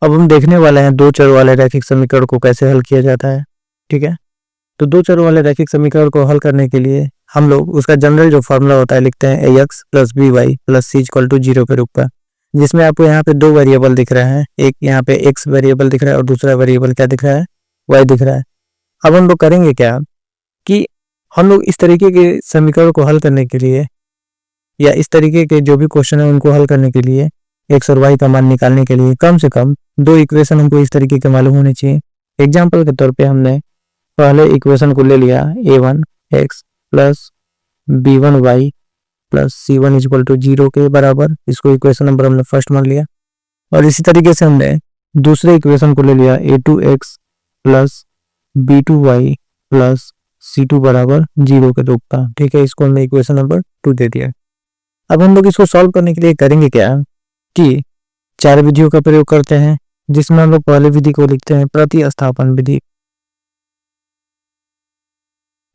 अब हम देखने वाले हैं दो चर वाले रैखिक समीकरण को कैसे हल किया जाता है। ठीक है, तो दो चर वाले रैखिक समीकरण को हल करने के लिए हम लोग उसका जनरल जो फॉर्मूला होता है लिखते हैं ax plus by plus c equal to 0 के रूप में, जिसमें आपको यहाँ पे दो वेरिएबल दिख रहे हैं, एक यहाँ पे x वेरिएबल दिख रहा है और दूसरा वेरिएबल क्या दिख रहा है, y दिख रहा है। अब हम लोग करेंगे क्या कि हम लोग इस तरीके के समीकरण को हल करने के लिए या इस तरीके के जो भी क्वेश्चन है उनको हल करने के लिए x और y का मान निकालने के लिए कम से कम दो इक्वेशन हमको इस तरीके के मालूम होने चाहिए। एग्जाम्पल के तौर पे हमने पहले इक्वेशन को ले लिया a1x plus b1y plus c1 equal to 0 के बराबर, इसको इक्वेशन नंबर हमने फर्स्ट मान लिया। और इसी तरीके से हमने दूसरे इक्वेशन को ले लिया a2x plus b2y plus c2 बराबर 0 के रूप का। ठीक है, इसको हमने इक्वेशन नंबर 2 दे दिया। अब हम लोग इसको सॉल्व करने के लिए करेंगे क्या कि चार विधियों का प्रयोग करते हैं, जिसमें हम लोग पहले विधि को लिखते हैं प्रतिस्थापन विधि,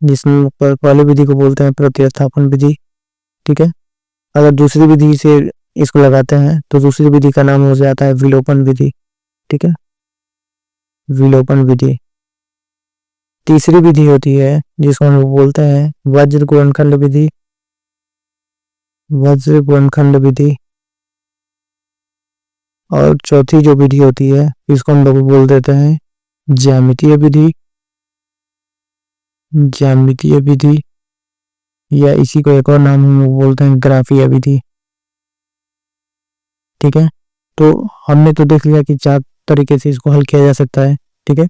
जिसमें पहले विधि को बोलते हैं प्रतिस्थापन विधि। ठीक है, अगर दूसरी विधि से इसको लगाते हैं तो दूसरी विधि का नाम हो जाता है विलोपन विधि। ठीक है, विलोपन विधि। तीसरी विधि होती है जिसको हम लोग बोलते हैं वज्र गुणनखंड विधि, वज्र गुणनखंड विधि। और चौथी जो विधि होती है इसको हम लोग बोल देते हैं ज्यामितीय विधि, ज्यामितीय विधि, या इसी को एक और नाम हम लोग बोलते हैं ग्राफीय विधि। ठीक है, तो हमने तो देख लिया कि चार तरीके से इसको हल किया जा सकता है। ठीक है,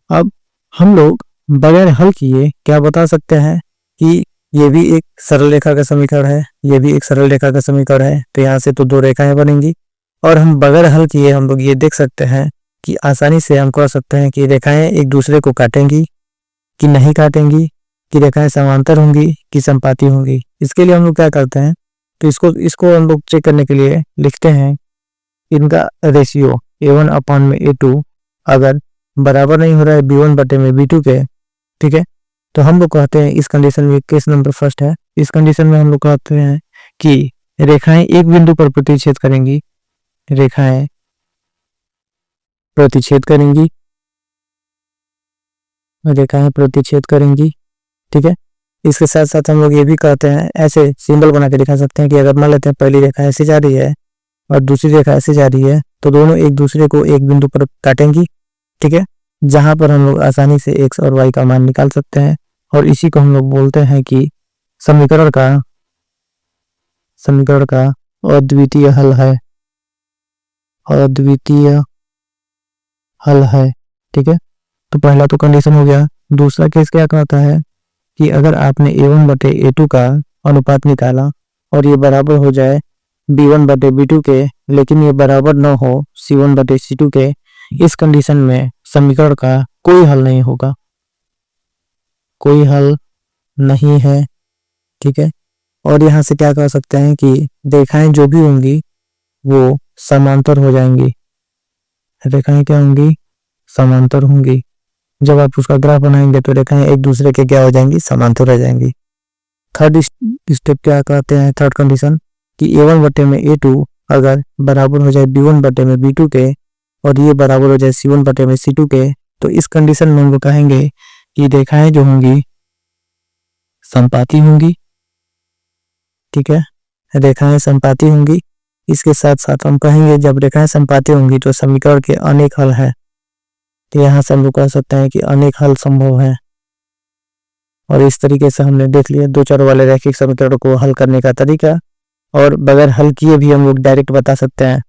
अब हम लोग बगैर हल किए क्या बता सकते हैं कि ये भी एक सरल रेखा का समीकरण है, ये भी एक सरल रेखा का समीकरण है, तो यहाँ से तो दो रेखाएं बनेंगी। और हम बगैर हल किए हम लोग ये देख सकते हैं कि आसानी से हम कह सकते हैं कि रेखाएं एक दूसरे को काटेंगी कि नहीं काटेंगी, कि रेखाएं समांतर होंगी कि समपाती होंगी। इसके लिए हम लोग क्या करते हैं, तो इसको हम लोग चेक करने के लिए लिखते हैं इनका रेशियो a1 अपॉन में a2 अगर बराबर नहीं हो रहा है b1 बटे में b2 के। ठीक है, तो हम लोग कहते हैं इस कंडीशन में केस नंबर फर्स्ट है, इस कंडीशन में हम लोग कहते हैं कि रेखाएं एक बिंदु पर प्रतिच्छेद करेंगी, रेखाएं प्रतिच्छेद करेंगी, रेखाएं प्रतिच्छेद करेंगी। ठीक है, इसके साथ साथ हम लोग ये भी कहते हैं, ऐसे सिंबल बना के दिखा सकते हैं कि अगर मान लेते हैं पहली रेखा ऐसे जा रही है और दूसरी रेखा ऐसे जा रही है तो दोनों एक दूसरे को एक बिंदु पर काटेंगी। ठीक है, जहां पर हम लोग आसानी से x और y का मान निकाल सकते हैं, और इसी को हम लोग बोलते हैं कि समीकरण का अद्वितीय हल है, अद्वितीय हल है। ठीक है, तो पहला तो कंडीशन हो गया। दूसरा केस क्या कहता है कि अगर आपने a1 बटे a2 का अनुपात निकाला और ये बराबर हो जाए b1 बटे b2 के, लेकिन ये बराबर न हो c1 बटे c2 के, इस कंडीशन में समीकरण का कोई हल नहीं होगा, कोई हल नहीं है। ठीक है, और यहाँ से क्या कह सकते हैं कि रेखाएं जो भी होंगी वो समांतर हो जाएंगी, रेखाएं क्या होंगी, समांतर होंगी। जब आप उसका ग्राफ बनाएंगे तो रेखाएं एक दूसरे के क्या हो जाएंगी, समांतर हो जाएंगी। थर्ड स्टेप क्या कहते हैं, थर्ड कंडीशन कि a1 बटे में a2 अगर बराबर हो जाए b1 बटे में b2 के और ये बराबर हो जाए c1 बटे में c2 के, तो इस कंडीशन में हम लोग कहेंगे कि रेखाएं जो होंगी समपाती होंगी। ठीक है, रेखाएं समपाती होंगी। इसके साथ साथ हम कहेंगे जब रेखाएं समपाती होंगी तो समीकरण के अनेक हल हैं, तो यहाँ से हम लोग कह सकते हैं कि अनेक हल संभव है। और इस तरीके से हमने देख लिया दो चर वाले रैखिक समीकरण को हल करने का तरीका, और बगैर हल किए भी हम लोग डायरेक्ट बता सकते हैं